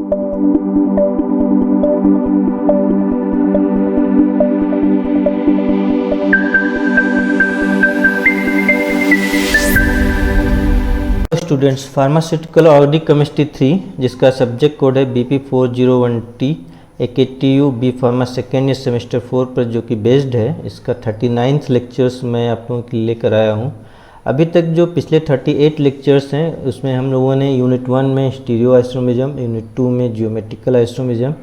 Students, pharmaceutical organic chemistry 3 जिसका subject code है BP401T AKTU B pharma second year semester 4 पर जो कि बेस्ड है, इसका 39th लेक्चर्स मैं आप लोगों के लिए लेकर आया हूँ। अभी तक जो पिछले 38 लेक्चर्स हैं उसमें हम लोगों ने यूनिट 1 में स्टीरियो आइसोमेरिज्म, यूनिट 2 में जियोमेट्रिकल आइसोमेरिज्म,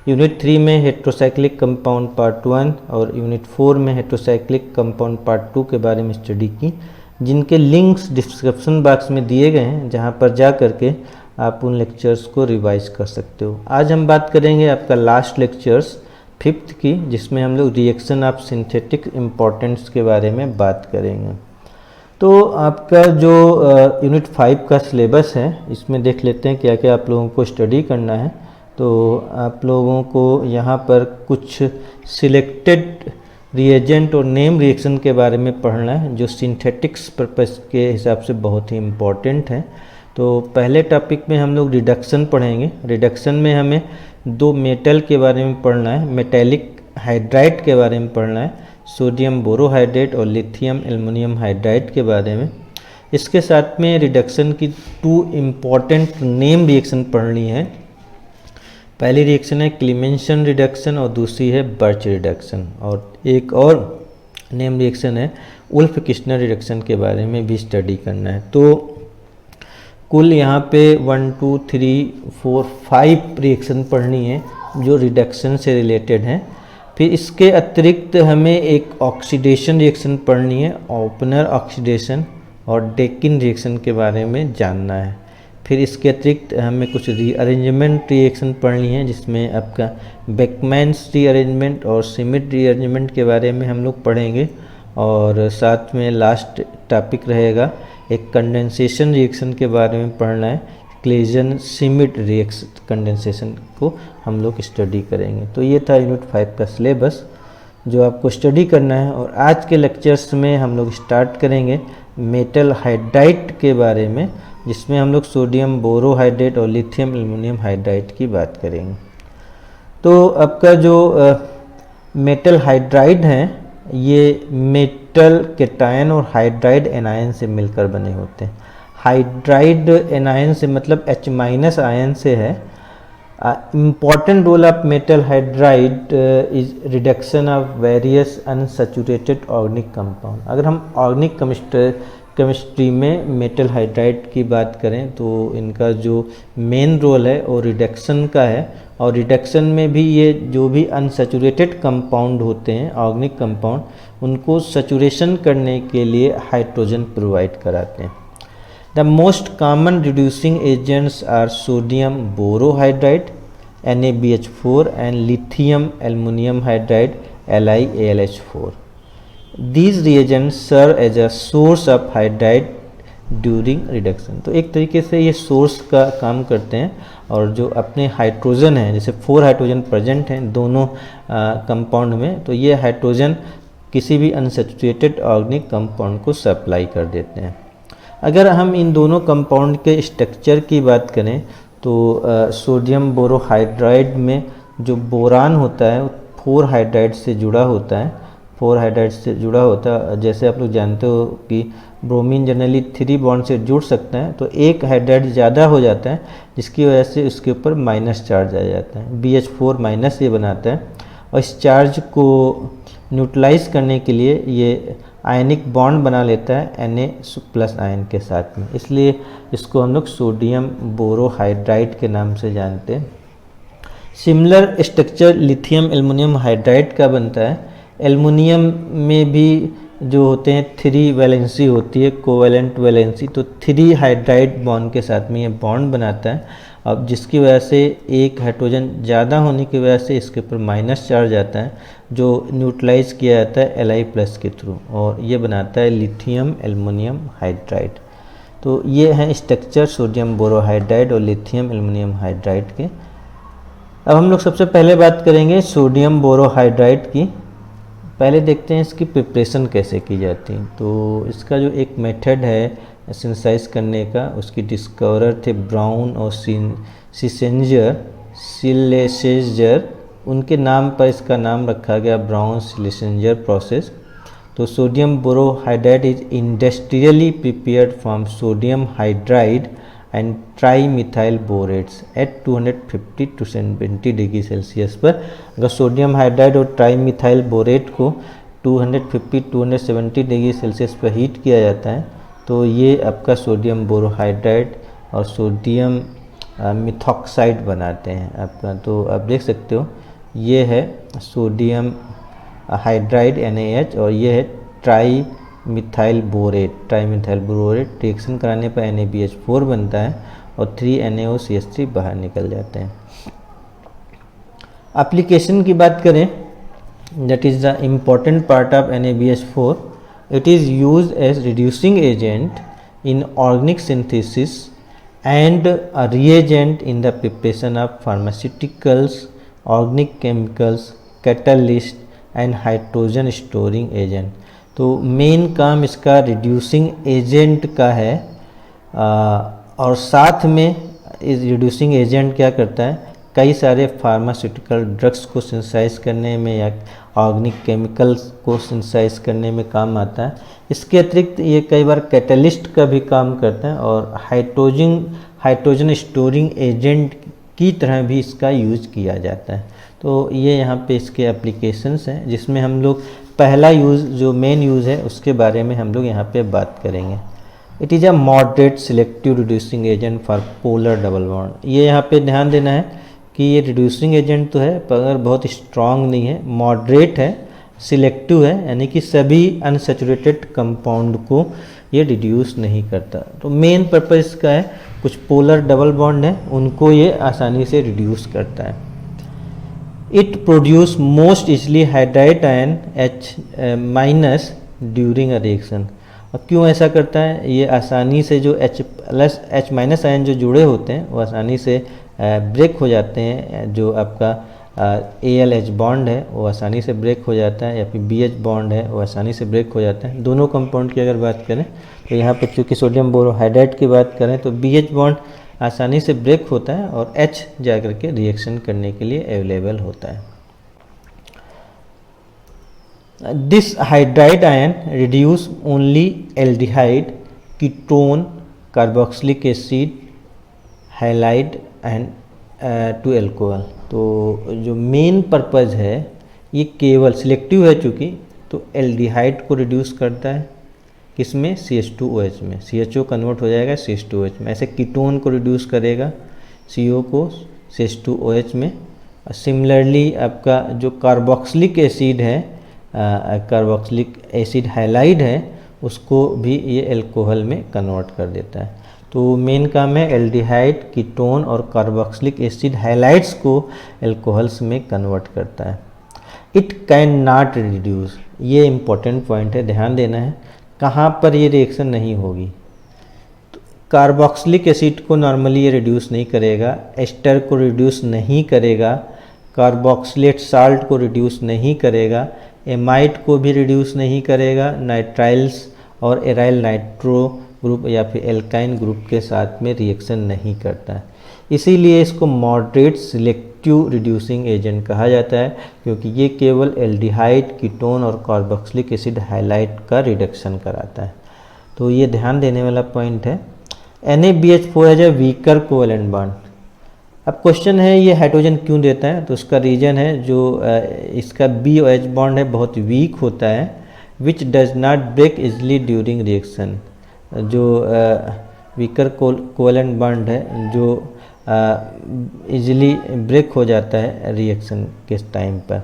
यूनिट 3 में हेट्रोसाइक्लिक कंपाउंड पार्ट 1 और यूनिट 4 में हेट्रोसाइक्लिक कंपाउंड पार्ट 2 के बारे में स्टडी की, जिनके लिंक्स डिस्क्रिप्शन बॉक्स में दिए गए हैं, जहां पर जा करके आप उन लेक्चर्स को रिवाइज कर सकते हो। आज हम बात करेंगे आपका लास्ट लेक्चर्स 5th की, जिसमें हम लोग रिएक्शन ऑफ सिंथेटिक इम्पोर्टेंट्स के बारे में बात करेंगे। तो आपका जो यूनिट 5 का सिलेबस है, इसमें देख लेते हैं क्या क्या आप लोगों को स्टडी करना है। तो आप लोगों को यहाँ पर कुछ सिलेक्टेड रिएजेंट और नेम रिएक्शन के बारे में पढ़ना है, जो सिंथेटिक्स पर्पस के हिसाब से बहुत ही इम्पॉर्टेंट है। तो पहले टॉपिक में हम लोग रिडक्शन पढ़ेंगे। रिडक्शन में हमें दो मेटल के बारे में पढ़ना है, मेटेलिक हाइड्राइड के बारे में पढ़ना है, सोडियम बोरोहाइड्रेट और लिथियम एल्युमिनियम हाइड्राइड के बारे में। इसके साथ में रिडक्शन की 2 इम्पॉर्टेंट नेम रिएक्शन पढ़नी है। पहली रिएक्शन है क्लीमेंशन रिडक्शन और दूसरी है बर्च रिडक्शन, और एक और नेम रिएक्शन है उल्फ किश्नर रिडक्शन के बारे में भी स्टडी करना है। तो कुल यहाँ पे 1 2 3 4 5 रिएक्शन पढ़नी है जो रिडक्शन से रिलेटेड हैं। फिर इसके अतिरिक्त हमें एक ऑक्सीडेशन रिएक्शन पढ़नी है, ओपनर ऑक्सीडेशन और डेकिन रिएक्शन के बारे में जानना है। फिर इसके अतिरिक्त हमें कुछ रीअरेंजमेंट रिएक्शन पढ़नी है, जिसमें आपका बेकमैन्स रीअरेंजमेंट और सिमिट रीअरेंजमेंट के बारे में हम लोग पढ़ेंगे। और साथ में लास्ट टॉपिक रहेगा एक कंडेंसेशन रिएक्शन के बारे में पढ़ना है, क्लेजन सिमिट रिएक्शन कंडेंसेशन को हम लोग स्टडी करेंगे। तो ये था यूनिट 5 का सिलेबस जो आपको स्टडी करना है। और आज के लेक्चर्स में हम लोग स्टार्ट करेंगे मेटल हाइड्राइड के बारे में, जिसमें हम लोग सोडियम बोरोहाइड्रेट और लिथियम एल्युमिनियम हाइड्राइड की बात करेंगे। तो आपका जो मेटल हाइड्राइड है, ये मेटल केटायन और हाइड्राइड एनायन से मिलकर बने होते हैं। हाइड्राइड एनायन से मतलब H- आयन से है। Important role of metal hydride is reduction of various unsaturated organic compound. अगर हम ऑर्गेनिक केमिस्ट्री में मेटल हाइड्राइड की बात करें तो इनका जो मेन रोल है वो रिडक्शन का है। और रिडक्शन में भी ये जो भी अनसैचुरेटेड कंपाउंड होते हैं ऑर्गेनिक कंपाउंड, उनको सैचुरेशन करने के लिए हाइड्रोजन प्रोवाइड कराते हैं। The most common reducing agents are sodium borohydride NaBH4 and lithium aluminium hydride LiAlH4। These reagents serve as a source of hydride during reduction। तो एक तरीके से ये सोर्स का काम करते हैं, और जो अपने हाइड्रोजन हैं, जैसे 4 हाइड्रोजन प्रेजेंट हैं दोनों कंपाउंड में, तो ये हाइड्रोजन किसी भी अनसैचुरेटेड ऑर्गेनिक कंपाउंड को सप्लाई कर देते हैं। अगर हम इन दोनों कंपाउंड के स्ट्रक्चर की बात करें तो सोडियम बोरोहाइड्राइड में जो बोरान होता है वो 4 हाइड्राइड से जुड़ा होता है। 4 हाइड्राइड से जुड़ा होता है। जैसे आप लोग जानते हो कि ब्रोमीन जनरली 3 बॉन्ड से जुड़ सकते हैं, तो एक हाइड्राइड ज़्यादा हो जाता है, जिसकी वजह से उसके ऊपर माइनस चार्ज आ जाता है। BH4 माइनस ये बनाता है, और इस चार्ज को न्यूट्रलाइज करने के लिए ये आयनिक बॉन्ड बना लेता है Na+ आयन के साथ में, इसलिए इसको हम लोग सोडियम बोरोहाइड्राइड के नाम से जानते हैं। Similar structure lithium aluminium hydride का बनता है। एल्युमिनियम में भी जो होते हैं 3 वैलेंसी होती है, कोवैलेंट वैलेंसी, तो 3 हाइड्राइड बॉन्ड के साथ में ये बॉन्ड बनाता है। अब जिसकी वजह से एक हाइड्रोजन ज़्यादा होने की वजह से इसके ऊपर माइनस चार्ज आता है, जो न्यूट्रलाइज किया जाता है Li+ के थ्रू, और ये बनाता है लिथियम एल्युमिनियम हाइड्राइड। तो ये हैं स्ट्रक्चर सोडियम बोरोहाइड्राइड और लिथियम एल्युमिनियम हाइड्राइड के। अब हम लोग सबसे पहले बात करेंगे सोडियम बोरोहाइड्राइड की। पहले देखते हैं इसकी प्रिपरेशन कैसे की जाती है। तो इसका जो एक मेथड है सिंथेसाइज करने का, उसकी डिस्कवरर थे ब्राउन और सिलेसेंजर, उनके नाम पर इसका नाम रखा गया ब्राउन सिलेसेंजर प्रोसेस। तो sodium borohydride is industrially prepared from sodium hydride and trimethyl borates at 250 to 70 degree Celsius पर। अगर सोडियम हाइड्राइड और ट्राईमिथाइल बोरेट को 250-270 डिग्री सेल्सियस पर हीट किया जाता है तो ये आपका सोडियम बोरोहाइड्राइड और सोडियम मिथॉक्साइड बनाते हैं आपका। तो आप देख सकते हो ये है सोडियम हाइड्राइड NaH और ये है ट्राईमिथाइल बोरेट। रिएक्शन कराने पर NaBH4 बनता है और 3NaOCH3 बाहर निकल जाते हैं। एप्लीकेशन की बात करें, that is the important part of NaBH4. It is used as reducing agent in organic synthesis and a reagent in the preparation of pharmaceuticals, organic chemicals, catalyst and hydrogen storing agent. तो main काम इसका reducing agent का है और साथ में इस reducing agent क्या करता है, कई सारे फार्मास्यूटिकल ड्रग्स को सिंथेसाइज करने में या ऑर्गेनिक केमिकल्स को सिंथेसाइज करने में काम आता है। इसके अतिरिक्त ये कई बार कैटलिस्ट का भी काम करता है और हाइड्रोजन स्टोरिंग एजेंट की तरह भी इसका यूज किया जाता है। तो ये यहाँ पे इसके एप्लीकेशंस हैं जिसमें हम लोग पहला यूज़ जो मेन यूज़ है उसके बारे में हम लोग यहाँ पे बात करेंगे। It is a moderate selective reducing agent for polar double bond. ये यहाँ पे ध्यान देना है कि ये रिड्यूसिंग एजेंट तो है पर बहुत स्ट्रॉन्ग नहीं है, मॉडरेट है, सिलेक्टिव है, यानी कि सभी अनसैचुरेटेड कंपाउंड को ये रिड्यूस नहीं करता। तो मेन पर्पज़ इसका है कुछ पोलर डबल बॉन्ड है उनको ये आसानी से रिड्यूस करता है। It produce most easily hydride ion H- during a reaction. और क्यों ऐसा करता है, ये आसानी से जो H- आयन जो जुड़े होते हैं वो आसानी से ब्रेक हो जाते हैं। जो आपका ALH बॉन्ड है वो आसानी से ब्रेक हो जाता है या फिर BH बॉन्ड है वो आसानी से ब्रेक हो जाता है। दोनों कंपाउंड की अगर बात करें तो यहाँ पर चूँकि सोडियम बोरोहाइड्राइड की बात करें तो BH बॉन्ड आसानी से ब्रेक होता है और H जाकर के रिएक्शन करने के लिए अवेलेबल होता है। This hydride ion reduce only aldehyde, ketone, carboxylic acid, halide and to alcohol. तो जो मेन पर्पज़ है ये केवल सिलेक्टिव है चूँकि, तो एल्डिहाइड को रिड्यूस करता है किसमें, CH2OH में, CHO कन्वर्ट हो जाएगा CH2OH में। ऐसे कीटोन को रिड्यूस करेगा CO को CH2OH में। सिमिलरली आपका जो कार्बोक्सिलिक एसिड है, कार्बोक्सिलिक एसिड हैलाइड है, उसको भी ये एल्कोहल में कन्वर्ट कर देता है। तो मेन काम है एल्डिहाइड, कीटोन और कार्बोक्सिलिक एसिड हैलाइड्स को एल्कोहल्स में कन्वर्ट करता है। इट कैन नॉट रिड्यूस, ये इम्पोर्टेंट पॉइंट है, ध्यान देना है कहाँ पर ये रिएक्शन नहीं होगी। तो कार्बोक्सिलिक एसिड को नॉर्मली ये रिड्यूस नहीं करेगा, एस्टर को रिड्यूस नहीं करेगा, कार्बोक्सिलेट साल्ट को रिड्यूस नहीं करेगा, एमाइड को भी रिड्यूस नहीं करेगा, नाइट्राइल्स और एराइल नाइट्रो ग्रुप या फिर एल्काइन ग्रुप के साथ में रिएक्शन नहीं करता है। इसीलिए इसको मॉडरेट सिलेक्टिव रिड्यूसिंग एजेंट कहा जाता है क्योंकि ये केवल एल्डिहाइड, कीटोन और कार्बोक्सिलिक एसिड हैलाइड का रिडक्शन कराता है। तो ये ध्यान देने वाला पॉइंट है। NaBH4 has a weaker covalent bond. अब क्वेश्चन है ये हाइड्रोजन क्यों देता है, तो उसका रीजन है जो इसका BOH बॉन्ड है बहुत वीक होता है, which does not break easily during reaction. जो वीकर कोवेलेंट बॉन्ड है जो इजीली ब्रेक हो जाता है रिएक्शन के टाइम पर।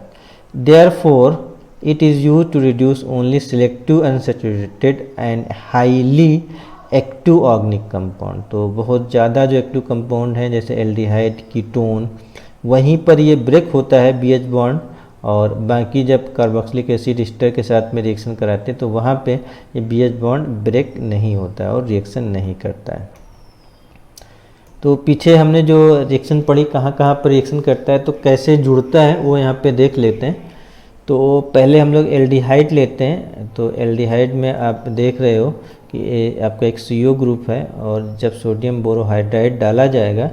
Therefore it is used to reduce only selective unsaturated and highly active organic compound. तो बहुत ज़्यादा जो एक्टिव कंपाउंड हैं जैसे एल्डिहाइड, कीटोन, वहीं पर ये ब्रेक होता है BH बॉन्ड, और बाकी जब कार्बोक्सिलिक एसिड एस्टर के साथ में रिएक्शन कराते हैं तो वहाँ पे ये BH बॉन्ड ब्रेक नहीं होता है और रिएक्शन नहीं करता है। तो पीछे हमने जो रिएक्शन पढ़ी कहाँ कहाँ पर रिएक्शन करता है तो कैसे जुड़ता है वो यहाँ पे देख लेते हैं। तो पहले हम लोग एल्डिहाइड लेते हैं। तो एल्डिहाइड में आप देख रहे हो कि आपका एक CO ग्रुप है और जब सोडियम बोरोहाइड्राइड डाला जाएगा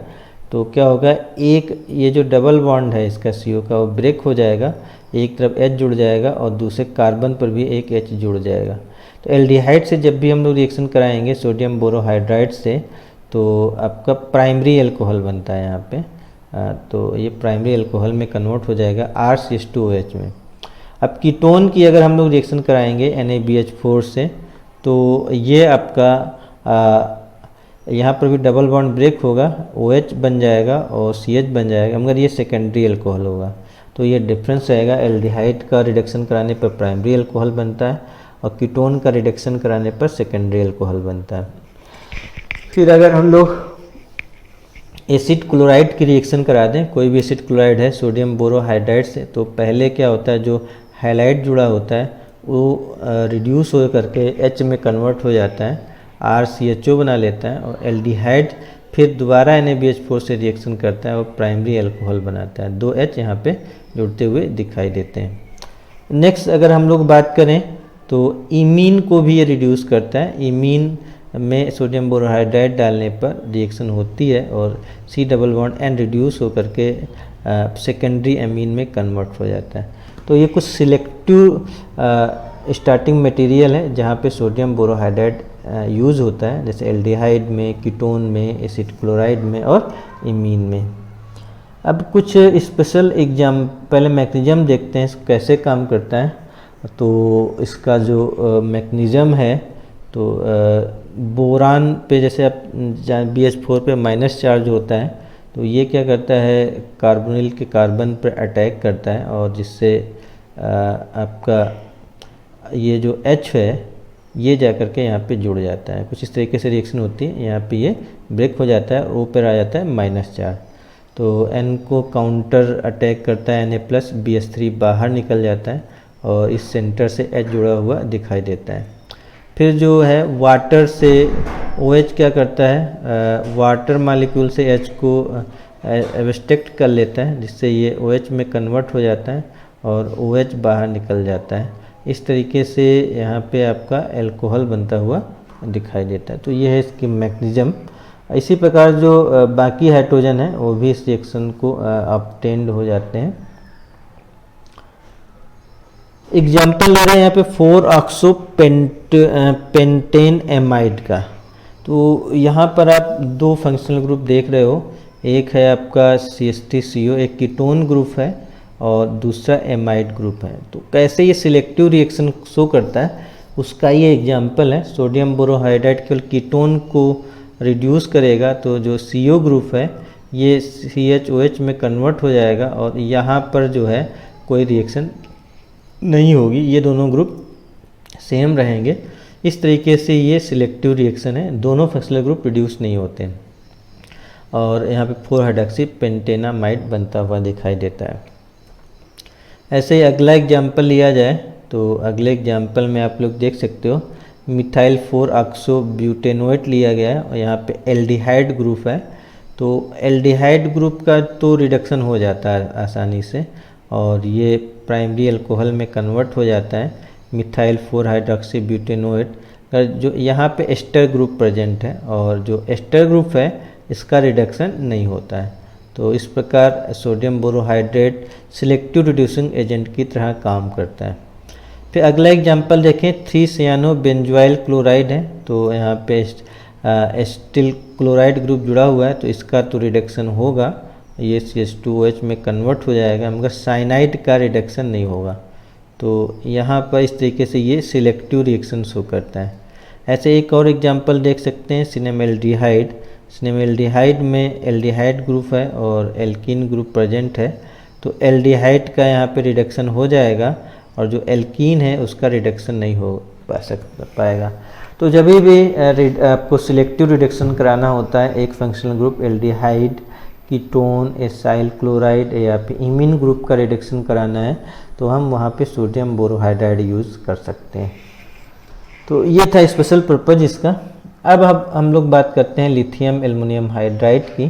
तो क्या होगा, एक ये जो डबल बॉन्ड है इसका CO का वो ब्रेक हो जाएगा, एक तरफ H जुड़ जाएगा और दूसरे कार्बन पर भी एक H जुड़ जाएगा। तो एल्डिहाइड से जब भी हम लोग रिएक्शन कराएंगे सोडियम बोरोहाइड्राइड से तो आपका प्राइमरी अल्कोहल बनता है यहाँ पे। तो ये प्राइमरी अल्कोहल में कन्वर्ट हो जाएगा RCH2OH में। अब कीटोन की अगर हम लोग रिएक्शन कराएंगे NaBH4 से तो ये आपका यहाँ पर भी डबल बॉन्ड ब्रेक होगा, OH बन जाएगा और CH बन जाएगा, मगर ये सेकेंडरी अल्कोहल होगा। तो ये डिफरेंस रहेगा, एल्डिहाइड का रिडक्शन कराने पर प्राइमरी अल्कोहल बनता है और कीटोन का रिडक्शन कराने पर सेकेंडरी अल्कोहल बनता है। फिर अगर हम लोग एसिड क्लोराइड की रिएक्शन करा दें, कोई भी एसिड क्लोराइड है सोडियम बोरोहाइड्राइड से, तो पहले क्या होता है, जो हैलाइड जुड़ा होता है वो रिड्यूस हो करके H में कन्वर्ट हो जाता है, RCHO बना लेता है और एल्डिहाइड फिर दोबारा NaBH4 से रिएक्शन करता है और प्राइमरी अल्कोहल बनाता है। 2 H यहाँ पे जुड़ते हुए दिखाई देते हैं। नेक्स्ट अगर हम लोग बात करें तो इमीन को भी ये रिड्यूस करता है। इमीन में सोडियम बोरोहाइड्राइड डालने पर रिएक्शन होती है और C double bond N reduce होकर के सेकेंडरी एमीन में कन्वर्ट हो जाता है। तो ये कुछ सिलेक्टिव स्टार्टिंग मटेरियल है जहाँ पे सोडियम बोरोहाइड्राइड यूज़ होता है, जैसे एल्डिहाइड में, कीटोन में, एसिड क्लोराइड में और इमीन में। अब कुछ स्पेशल एग्जाम पहले मैकेनिज्म देखते हैं कैसे काम करता है। तो इसका जो मैकेनिज्म है तो बोरान पे जैसे आप BH4 पे माइनस चार्ज होता है तो ये क्या करता है, कार्बोनिल के कार्बन पर अटैक करता है और जिससे आपका ये जो H है ये जा कर के यहाँ पे जुड़ जाता है। कुछ इस तरीके से रिएक्शन होती है, यहाँ पे ये ब्रेक हो जाता है और ऊपर आ जाता है माइनस चार्ज। तो N को काउंटर अटैक करता है Na+, BH3 बाहर निकल जाता है और इस सेंटर से H जुड़ा हुआ दिखाई देता है। फिर जो है वाटर से OH क्या करता है, वाटर मालिक्यूल से H को एब्स्ट्रैक्ट कर लेता है जिससे ये OH में कन्वर्ट हो जाता है और OH बाहर निकल जाता है। इस तरीके से यहाँ पे आपका अल्कोहल बनता हुआ दिखाई देता है। तो ये है इसकी मैकेनिज्म। इसी प्रकार जो बाकी हाइड्रोजन है वो भी इस रिएक्शन को ऑब्टेन्ड हो जाते हैं। एग्जाम्पल ले रहे हैं यहाँ पे 4-ऑक्सो पेंटेन एमाइड का। तो यहाँ पर आप दो फंक्शनल ग्रुप देख रहे हो, एक है आपका CH3CO, एक कीटोन ग्रुप है और दूसरा एमाइड ग्रुप है। तो कैसे ये सिलेक्टिव रिएक्शन शो करता है उसका ये एग्जाम्पल है। सोडियम बोरोहाइड्राइड केवल कीटोन को रिड्यूस करेगा तो जो CO ग्रुप है ये CHOH में कन्वर्ट हो जाएगा और यहाँ पर जो है कोई रिएक्शन नहीं होगी, ये दोनों ग्रुप सेम रहेंगे। इस तरीके से ये सिलेक्टिव रिएक्शन है, दोनों फंक्शनल ग्रुप रिड्यूस नहीं होते हैं और यहाँ पे 4-हाइड्रॉक्सी पेंटेनामाइड बनता हुआ दिखाई देता है। ऐसे ही अगला एग्जाम्पल लिया जाए तो अगले एग्जाम्पल में आप लोग देख सकते हो मिथाइल 4-ऑक्सो ब्यूटेनोएट लिया गया है और यहाँ पे एल्डिहाइड ग्रुप है। तो एल्डिहाइड ग्रुप का तो रिडक्शन हो जाता है आसानी से और ये प्राइमरी अल्कोहल में कन्वर्ट हो जाता है मिथाइल 4-हाइड्रॉक्सी ब्यूटेनोएट। जो यहाँ पे एस्टर ग्रुप प्रेजेंट है और जो एस्टर ग्रुप है इसका रिडक्शन नहीं होता है। तो इस प्रकार sodium borohydrate selective reducing agent की तरह काम करता है। फिर अगला एग्जांपल देखें, 3-सियानो बेंजोइल क्लोराइड है। तो यहाँ पे एस्टिल क्लोराइड ग्रुप जुड़ा हुआ है तो इसका तो रिडक्शन होगा, ये CH2OH में कन्वर्ट हो जाएगा, मगर साइनाइड का रिडक्शन नहीं होगा। तो यहाँ पर इस तरीके से ये सिलेक्टिव रिएक्शन शो करता है। ऐसे एक और एग्जांपल देख सकते हैं सिनेमेल्डिहाइड। सिनेमेल्डिहाइड में एल्डिहाइड ग्रुप है और एल्कीन ग्रुप प्रेजेंट है। तो एल्डिहाइड का यहाँ पे रिडक्शन हो जाएगा और जो एल्कीन है उसका रिडक्शन नहीं हो पाएगा। तो जब भी आपको सिलेक्टिव रिडक्शन कराना होता है एक functional group aldehyde, ketone, acyl chloride या फिर इमीन ग्रुप का रिडक्शन कराना है तो हम वहाँ पे सोडियम बोरोहाइड्राइड यूज़ कर सकते हैं। तो ये था स्पेशल पर्पज इसका। अब हम लोग बात करते हैं लिथियम एल्युमिनियम हाइड्राइड की।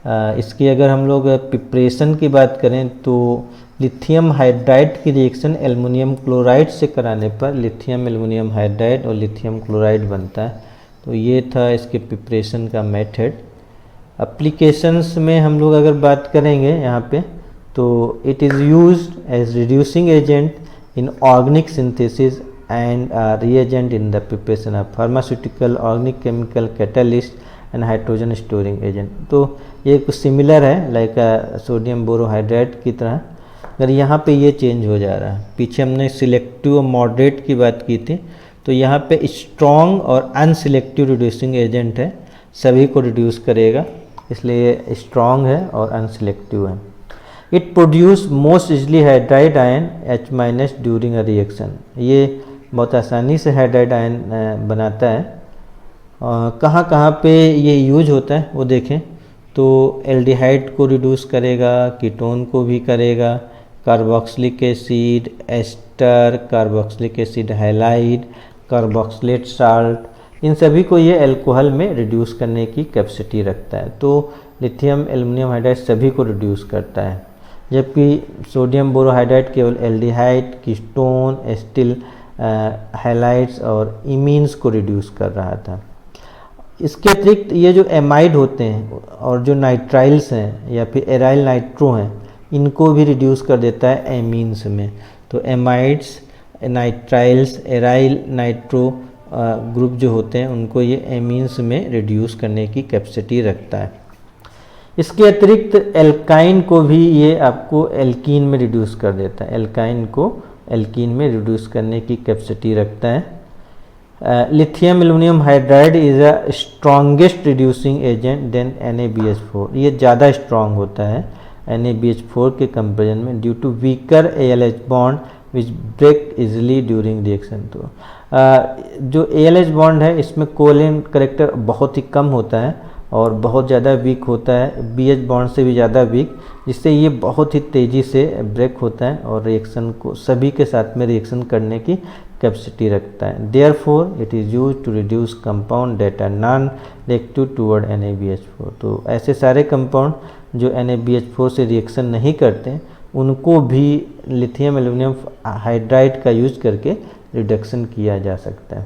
इसकी अगर हम लोग प्रिपरेशन की बात करें तो लिथियम हाइड्राइड की रिएक्शन एल्युमिनियम क्लोराइड से कराने पर लिथियम एल्युमिनियम हाइड्राइड और लिथियम क्लोराइड बनता है। तो ये था इसके प्रिपरेशन का मेथड। एप्लीकेशंस में हम लोग अगर बात करेंगे यहाँ पे, तो it is used as reducing agent in organic synthesis and reagent in the preparation of pharmaceutical, organic chemical, catalyst and hydrogen storing agent। तो ये कुछ सिमिलर है लाइक सोडियम बोरोहाइड्रेट की तरह, अगर यहाँ पे ये चेंज हो जा रहा है। पीछे हमने सिलेक्टिव और मॉडरेट की बात की थी, तो यहाँ पे स्ट्रॉन्ग और अनसिलेक्टिव रिड्यूसिंग एजेंट है, सभी को रिड्यूस करेगा, इसलिए स्ट्रॉन्ग है और अनसिलेक्टिव है। It produce most easily hydride ion H- during a reaction. ये बहुत आसानी से हाइड्राइड आयन बनाता है। कहाँ कहाँ पे ये यूज होता है वो देखें, तो एल्डिहाइड को रिड्यूस करेगा, कीटोन को भी करेगा, carboxylic acid, ester, carboxylic acid halide, carboxylate salt, इन सभी को ये अल्कोहल में रिड्यूस करने की कैपेसिटी रखता है। तो लिथियम एल्युमिनियम हाइड्राइड सभी को रिड्यूस करता है, जबकि सोडियम बोरोहाइड्राइड केवल एल्डिहाइड, कीटोन, एस्टिल हैलाइड्स और इमीन्स को रिड्यूस कर रहा था। इसके अतिरिक्त ये जो एमाइड होते हैं और जो नाइट्राइल्स हैं या फिर एराइल नाइट्रो हैं, इनको भी रिड्यूस कर देता है एमीन्स में। तो amides, nitriles, aryl nitro group जो होते हैं उनको ये एमीन्स में रिड्यूस करने की कैपेसिटी रखता है। इसके अतिरिक्त एल्काइन को भी ये आपको एल्कीन में रिड्यूस कर देता है, एल्काइन को एल्कीन में रिड्यूस करने की कैपेसिटी रखता है। Lithium aluminium hydride is a strongest reducing agent than NaBH4। ये ज़्यादा स्ट्रॉन्ग होता है NaBH4 के कंपेरिजन में due to weaker ALH bond which break easily during reaction. तो जो ALH बॉन्ड है इसमें कोवेलेंट करेक्टर बहुत ही कम होता है और बहुत ज़्यादा वीक होता है, BH बॉन्ड से भी ज़्यादा वीक, जिससे ये बहुत ही तेज़ी से ब्रेक होता है और रिएक्शन को सभी के साथ में रिएक्शन करने की कैपेसिटी रखता है। Therefore it is used to reduce compound that are non reactive toward NaBH4। तो ऐसे सारे कंपाउंड जो NaBH4 से रिएक्शन नहीं करते उनको भी लिथियम एल्युमिनियम हाइड्राइड का यूज करके रिडक्शन किया जा सकता है।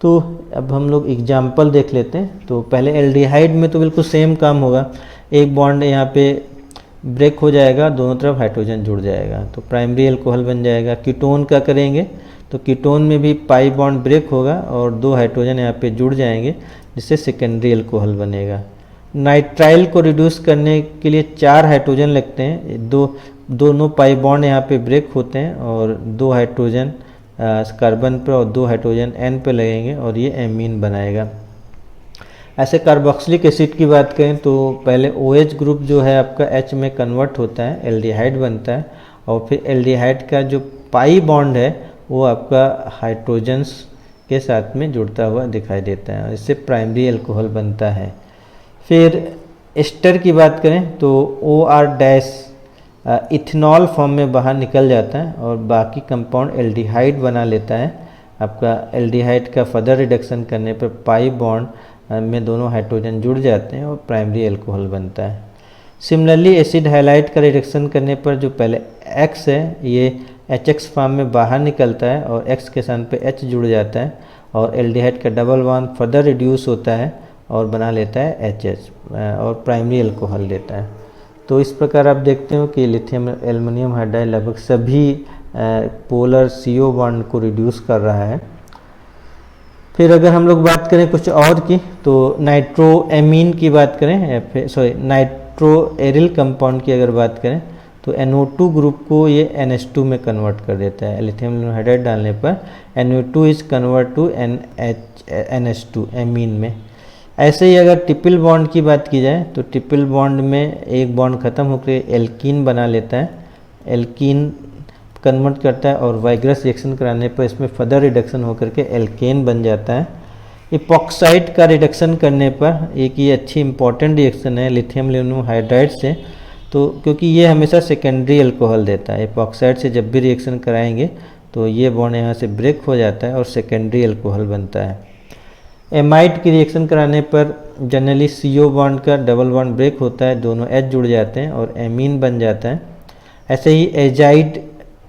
तो अब हम लोग एग्जाम्पल देख लेते हैं। तो पहले एल्डिहाइड में तो बिल्कुल सेम काम होगा, एक बॉन्ड यहाँ पे ब्रेक हो जाएगा, दोनों तरफ हाइड्रोजन जुड़ जाएगा तो प्राइमरी अल्कोहल बन जाएगा। कीटोन का करेंगे तो कीटोन में भी पाई बॉन्ड ब्रेक होगा और दो हाइड्रोजन यहाँ पे जुड़ जाएंगे जिससे सेकेंडरी अल्कोहल बनेगा। नाइट्राइल को रिड्यूस करने के लिए 4 हाइड्रोजन लगते हैं, दोनों पाई बॉन्ड यहाँ पे ब्रेक होते हैं और 2 हाइड्रोजन कार्बन पर और 2 हाइड्रोजन N पे लगेंगे और ये एमीन बनाएगा। ऐसे कार्बोक्सिलिक एसिड की बात करें तो पहले OH ग्रुप जो है आपका H में कन्वर्ट होता है, एल्डिहाइड बनता है और फिर एल्डिहाइड का जो पाई बॉन्ड है वो आपका हाइड्रोजन्स के साथ में जुड़ता हुआ दिखाई देता है और इससे प्राइमरी अल्कोहल बनता है। फिर एस्टर की बात करें तो OR- इथेनॉल फॉर्म में बाहर निकल जाता है और बाकी कंपाउंड एल्डिहाइड बना लेता है। आपका एल्डिहाइड का फर्दर रिडक्शन करने पर पाई बॉन्ड में दोनों हाइड्रोजन जुड़ जाते हैं और प्राइमरी अल्कोहल बनता है। सिमिलरली एसिड हाइलाइड का रिडक्शन करने पर जो पहले X है ये HX फॉर्म में बाहर निकलता है और X के स्थान पे H जुड़ जाता है और एल्डिहाइड का डबल बॉन्ड फर्दर रिड्यूस होता है और बना लेता है HH और प्राइमरी अल्कोहल देता है। तो इस प्रकार आप देखते हो कि लिथियम एल्युमिनियम हाइड्राइड लगभग सभी पोलर CO बॉन्ड को रिड्यूस कर रहा है। फिर अगर हम लोग बात करें कुछ और की तो नाइट्रोएमीन की बात करें, नाइट्रो एरिल कंपाउंड की अगर बात करें तो NO2 ग्रुप को ये NH2 में कन्वर्ट कर देता है। लिथियम एल्युमिनियम हाइड्राइड डालने पर NO2 is convert to NH2 amine में। ऐसे ही अगर ट्रिपल बॉन्ड की बात की जाए तो ट्रिपल बॉन्ड में एक बॉन्ड खत्म होकर एल्कीन बना लेता है, एल्कीन कन्वर्ट करता है और वाइग्रस रिएक्शन कराने पर इसमें फर्दर रिडक्शन होकर के एल्केन बन जाता है। इपॉक्साइड का रिडक्शन करने पर एक ये अच्छी इंपॉर्टेंट रिएक्शन है लिथियम एल्युमिनियम हाइड्राइड से, तो क्योंकि ये हमेशा सेकेंडरी अल्कोहल देता है। इपॉक्साइड से जब भी रिएक्शन कराएंगे तो ये बॉन्ड यहाँ से ब्रेक हो जाता है और सेकेंडरी अल्कोहल बनता है। एमाइड की रिएक्शन कराने पर जनरली CO बॉन्ड का डबल बॉन्ड ब्रेक होता है, दोनों H जुड़ जाते हैं और एमीन बन जाता है। ऐसे ही एजाइड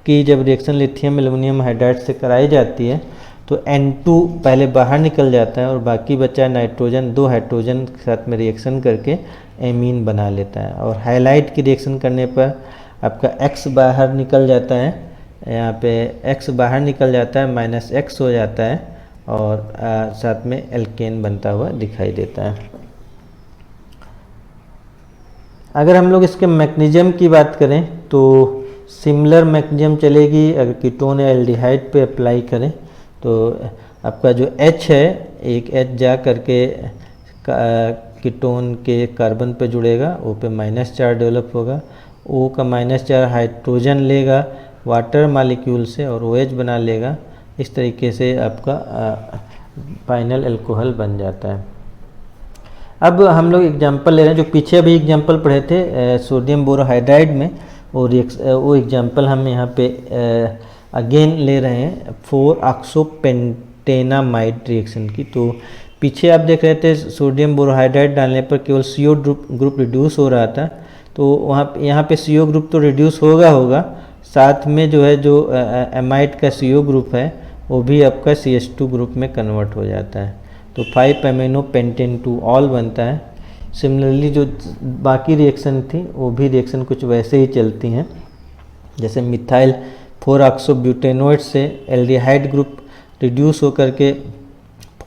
की जब रिएक्शन लिथियम एल्युमिनियम हाइड्राइड से कराई जाती है तो N2 पहले बाहर निकल जाता है और बाकी बचा नाइट्रोजन 2 हाइड्रोजन के साथ में रिएक्शन करके एमीन बना लेता है। और हाइलाइट की रिएक्शन करने पर आपका X बाहर निकल जाता है, यहाँ पे X बाहर निकल जाता है, -X हो जाता है और साथ में एल्केन बनता हुआ दिखाई देता है। अगर हम लोग इसके मैकेनिज्म की बात करें तो सिमिलर मैकेनिज्म चलेगी। अगर कीटोन या एल्डिहाइड पे अप्लाई करें तो आपका जो H है, एक H जा करके कीटोन के कार्बन पे जुड़ेगा, O पे माइनस चार्ज डेवलप होगा, O का माइनस चार्ज हाइड्रोजन लेगा वाटर मालिक्यूल से और OH बना लेगा। इस तरीके से आपका फाइनल अल्कोहल बन जाता है। अब हम लोग एग्जांपल ले रहे हैं, जो पीछे अभी एग्जांपल पढ़े थे सोडियम बोरोहाइड्राइड में, वो एग्जांपल हम यहाँ पे अगेन ले रहे हैं 4-ऑक्सोपेंटेनामाइड रिएक्शन की। तो पीछे आप देख रहे थे सोडियम बोरोहाइड्राइड डालने पर केवल CO ग्रुप रिड्यूस हो रहा था, तो यहाँ पे CO ग्रुप तो रिड्यूस होगा, साथ में जो है जो एमाइड का CO ग्रुप है वो भी आपका CH2 ग्रुप में कन्वर्ट हो जाता है, तो 5-अमीनो पेंटेन 2 ऑल बनता है। सिमिलरली जो बाकी रिएक्शन थी वो भी रिएक्शन कुछ वैसे ही चलती हैं, जैसे मिथाइल 4-ऑक्सोब्यूटेनोइड से एल्डिहाइड ग्रुप रिड्यूस होकर के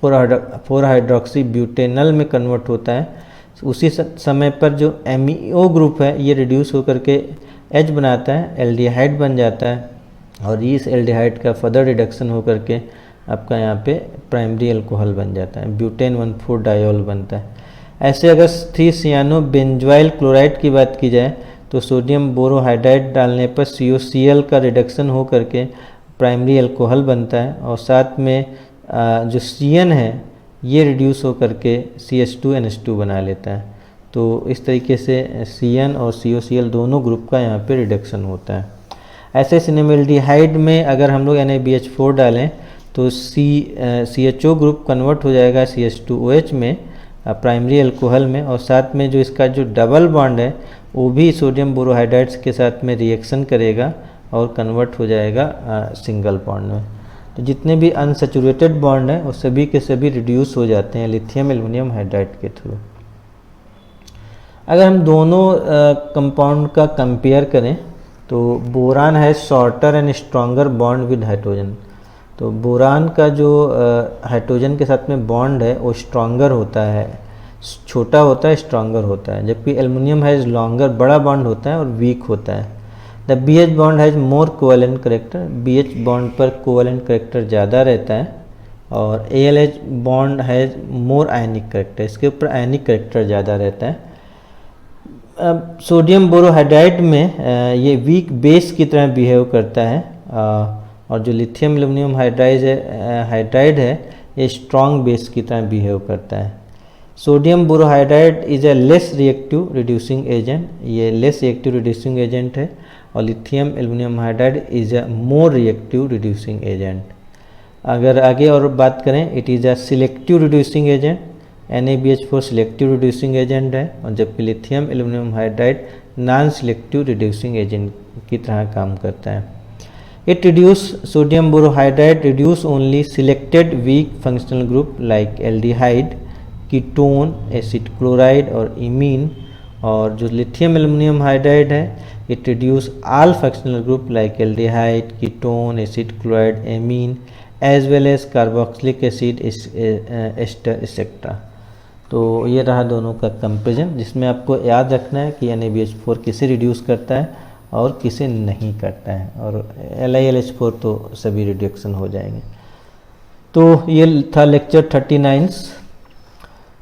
4-हाइड्रोक्सी ब्यूटेनल में कन्वर्ट होता है। उसी समय पर जो MEO ग्रुप है ये रिड्यूस होकर के H बनाता है, एल्डिहाइड बन जाता है और इस एल्डिहाइड का फर्दर रिडक्शन होकर के आपका यहाँ पे प्राइमरी अल्कोहल बन जाता है, ब्यूटेन 1,4 डायोल बनता है। ऐसे अगर 3-सियानो बेंजोइल क्लोराइड की बात की जाए तो सोडियम बोरोहाइड्राइड डालने पर COCl का रिडक्शन हो करके प्राइमरी अल्कोहल बनता है और साथ में जो CN है ये रिड्यूस हो करके CH2NH2 बना लेता है। तो इस तरीके से CN और COCl दोनों ग्रुप का यहाँ पे रिडक्शन होता है। ऐसे सिनेमल्डिहाइड में अगर हम लोग NaBH4 डालें तो CHO ग्रुप कन्वर्ट हो जाएगा CH2OH में प्राइमरी अल्कोहल में, और साथ में जो इसका जो डबल बॉन्ड है वो भी सोडियम बोरोहाइड्राइड्स के साथ में रिएक्शन करेगा और कन्वर्ट हो जाएगा सिंगल बॉन्ड में। तो जितने भी अनसैचुरेटेड बॉन्ड हैं वो सभी के सभी रिड्यूस हो जाते हैं लिथियम एल्युमिनियम हाइड्राइड के थ्रू। अगर हम दोनों कंपाउंड का कंपेयर करें तो बोरान है shorter and stronger bond with hydrogen. तो बोरान का जो हाइड्रोजन के साथ में बॉन्ड है वो स्ट्रॉन्गर होता है, छोटा होता है, स्ट्रॉन्गर होता है, जबकि एल्युमिनियम हैज़ लॉन्गर, बड़ा बॉन्ड होता है और वीक होता है। The BH bond has more covalent character, BH bond पर कोवेलेंट करेक्टर ज़्यादा रहता है, और ALH bond has more ionic character, इसके ऊपर आयनिक करेक्टर ज़्यादा रहता है। सोडियम बोरोहाइड्राइड में ये वीक बेस की तरह बिहेव करता है, और जो लिथियम एल्युमिनियम हाइड्राइड है ये स्ट्रॉन्ग बेस की तरह बिहेव करता है। Sodium borohydride is a less reactive reducing agent, ये लेस रिएक्टिव रिड्यूसिंग एजेंट है, और lithium aluminium hydride is a more reactive reducing agent. अगर आगे और बात करें, it is a selective reducing agent, NaBH4 selective reducing agent है, और जबकि lithium aluminium hydride non selective reducing agent की तरह काम करता है। It reduce sodium borohydride reduce only selected weak functional group like aldehyde, ketone, acid chloride और imine, और जो lithium aluminum hydride है it reduce all functional group like aldehyde, ketone, acid chloride, amine as well as carboxylic acid, ester etc. तो ये रहा दोनों का comparison, जिसमें आपको याद रखना है कि NaBH4 किसे रिड्यूस करता है और किसे नहीं करता है, और LiLH4 तो सभी रिडक्शन हो जाएंगे। तो ये था लेक्चर 39।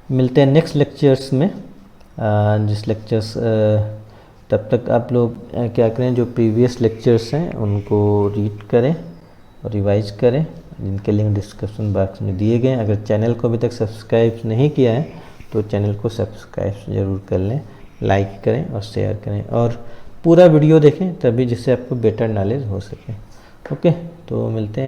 मिलते हैं नेक्स्ट लेक्चर्स में, जिस लेक्चर्स तब तक आप लोग क्या करें, जो प्रीवियस लेक्चर्स हैं उनको रीड करें और रिवाइज करें, जिनके लिंक डिस्क्रिप्शन बॉक्स में दिए गए। अगर चैनल को अभी तक सब्सक्राइब नहीं किया है तो चैनल को सब्सक्राइब ज़रूर कर लें, लाइक करें और शेयर करें, और पूरा वीडियो देखें तभी जिससे आपको बेटर नॉलेज हो सके। ओके, तो मिलते हैं।